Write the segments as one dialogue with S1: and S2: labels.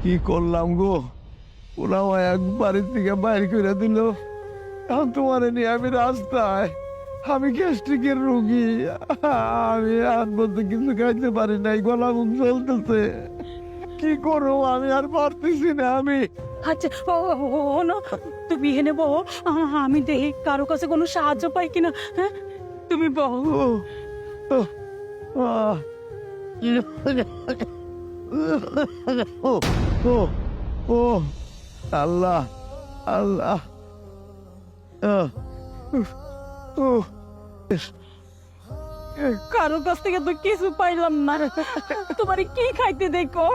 S1: কি করলাম গো? ওরা এক বাড়ির থেকে বাইর করে দিল। এখন তোমার নিয়ে আমি রাস্তায়, আমি গ্যাস্ট্রিকের রোগী, আমি আর বলতে কিছু খাইতে পারি নাই, গলা মুখ চলতেছে। কি করবো আমি আর পারতেছি না আমি।
S2: আচ্ছা না, তুমি এনে বউ, আমি দেখি কারো কাছে কোনো সাহায্য পাই কিনা। হ্যাঁ, তুমি বউ।
S1: ও, আহ, ও ও ও আল্লাহ আল্লাহ, ও
S2: কারো কাছ থেকে তো কিছু পাইলাম না। তোমার কি খাইতে দেখো?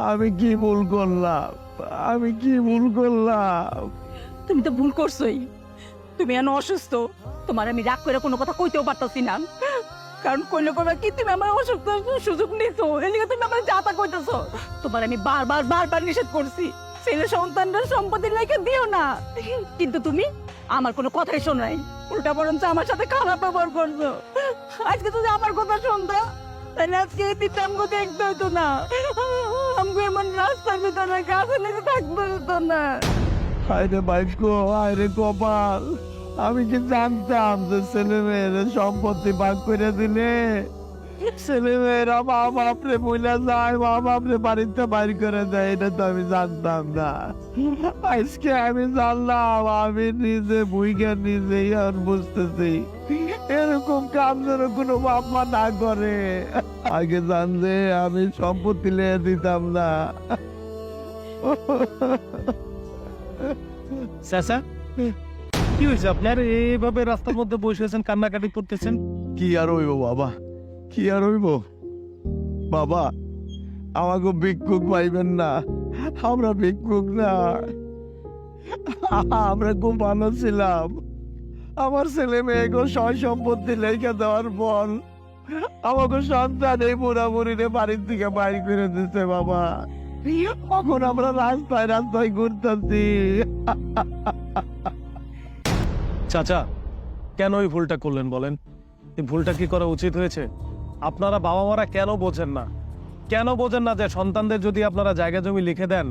S1: আমি কি ভুল করলাম? আমি কি ভুল করলাম?
S2: তুমি তো ভুল করছোই। তুমি এখন অসুস্থ, তোমার আমি রাগ করে কোনো কথা কইতেও পারতাছি না। কারণ কইলে কবে কি তুমি আমার অসুস্থ সুযোগ নিছো, এদিকে তুমি আমার যাতা কইতেছো। তোমার আমি বারবার বারবার নিষেধ করছি ছেলে সন্তানদের সম্পত্তি রেখে দিও না, কিন্তু তুমি আমার কোনো কথাই শোনো নাই, উল্টা বরঞ্চ আমার সাথে খারাপ ব্যবহার করছো। আজকে যদি আমার কথা শুনতো তাহলে আজকে এই তিনটা দেখতে হতো না, আমাকে এমন রাস্তার ভিতরে গাছে নিচে থাকতে হতো না।
S1: হায়রে ভাগ্য, হায়রে কপাল, আমি কি জানতাম যে ছেলে মেয়েরা সম্পত্তি ভাগ করে দিলে ছেলে মেয়েরা মা বাপরে বইলা যায়, মা বাপরে বাড়িতে বাইর করে দেয়? এটা তো আমি জানতাম না। আজকে আমি জানলাম, আমি নিজে বুইগা নিজেই আর বুঝতেছি এরকম কাম যেন কোনো বাপ মা না করে। আগে জানলে আমি সম্পত্তি লিয়ে দিতাম না।
S3: চাচা, কি হয়েছে আপনার? এইভাবে রাস্তার মধ্যে বসে আছেন, কান্নাকাটি করতেছেন।
S1: কি আর হইব বাবা, কি আর হইব বাবা? আমাকে ভিক্ষুক পাইবেন না, আমরা ভিক্ষুক না, আমরা খুব ভালো ছিলাম। আমার ছেলে মেয়েকে সয় সম্পত্তি লেখা দেওয়ার পর আমাকে সন্তান এই বুড়াবুড়িরে বাড়ির থেকে বাইর করে দিচ্ছে বাবা। এখন আমরা রাস্তায় রাস্তায় ঘুরতেছি।
S3: চাচা, কেন এই ভুলটা করলেন বলেন? এই ভুলটা কি করা উচিত হয়েছে? আপনারা বাবা মারা কেন বোঝেন না? কেন বোঝেন না যে সন্তানদের যদি আপনারা জায়গা জমি লিখে দেন,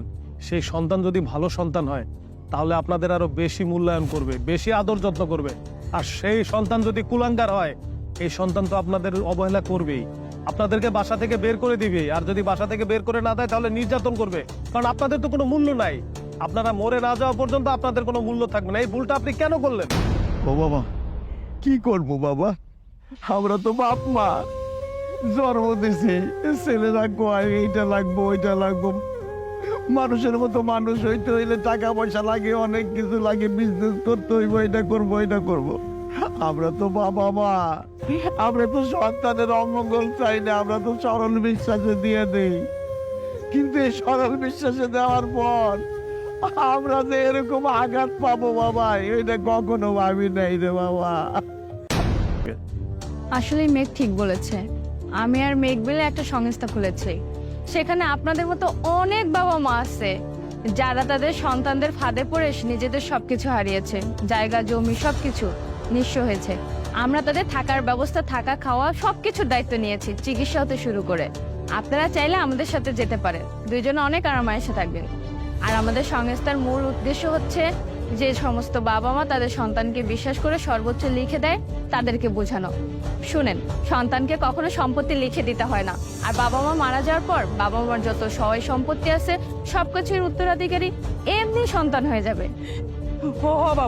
S3: সেই সন্তান যদি ভালো সন্তান হয় তাহলে আপনাদের আরো বেশি মূল্যায়ন করবে, বেশি আদর যত্ন করবে। আর সেই সন্তান যদি কুলাঙ্গার হয়, এই সন্তান তো আপনাদের অবহেলা করবেই, আপনাদেরকে বাসা থেকে বের করে দিবে। আর যদি বাসা থেকে বের করে না দেয় তাহলে নির্যাতন করবে, কারণ আপনাদের তো কোনো মূল্য নাই। আপনারা মরে না যাওয়া পর্যন্ত আপনাদের কোনো মূল্য থাকবে না। এই ভুলটা আপনি কেন করলেন?
S1: ও বাবা, কি করবো বাবা? আমরা তো বাপ মা, জন্ম দিছি, ছেলে লাগবো, এইটা লাগবো ওইটা লাগবো। মানুষের মতো মানুষ হইতে হইলে টাকা পয়সা লাগে, অনেক কিছু লাগে, বিজনেস করতে হইব, এটা করবো এটা করবো। আমরা তো বাবা মা, আমরা তো সন্তানের অমঙ্গল চাই না, আমরা তো সরল বিশ্বাসে দিয়ে দেই। কিন্তু এই সরল বিশ্বাসে দেওয়ার পর আমরা যে এরকম আঘাত পাবো বাবা, এটা কখনো ভাবি নাই রে বাবা।
S4: আসলে মেঘ ঠিক বলেছে। আমি আর মেঘ মিলে একটা সংস্থা খুলেছি। সেখানে আপনাদের মতো অনেক বাবা মা আছে যারা তাদের সন্তানদের ফাঁদে পড়ে নিজেদের সবকিছু হারিয়েছে, জায়গা জমি সবকিছু নিঃস্ব হয়েছে। আমরা তাদের থাকার ব্যবস্থা, থাকা খাওয়া সবকিছুর দায়িত্ব নিয়েছি, চিকিৎসা হতে শুরু করে। আপনারা চাইলে আমাদের সাথে যেতে পারেন, দুইজনে অনেক আরামায়েশে থাকবেন। আর আমাদের সংস্থার মূল উদ্দেশ্য হচ্ছে যে সমস্ত বাবা মা তাদের সন্তানকে বিশ্বাস করে সর্বোচ্চ লিখে দেয় তাদেরকে বোঝানো। শুনেন, সন্তানকে কখনো সম্পত্তি লিখে দিতে হয় না। আর বাবা মা মারা যাওয়ার পর বাবা মার যত সয় সম্পত্তি আছে সবকিছুর উত্তরাধিকারী এমনি সন্তান হয়ে যাবে।
S2: ও বাবা,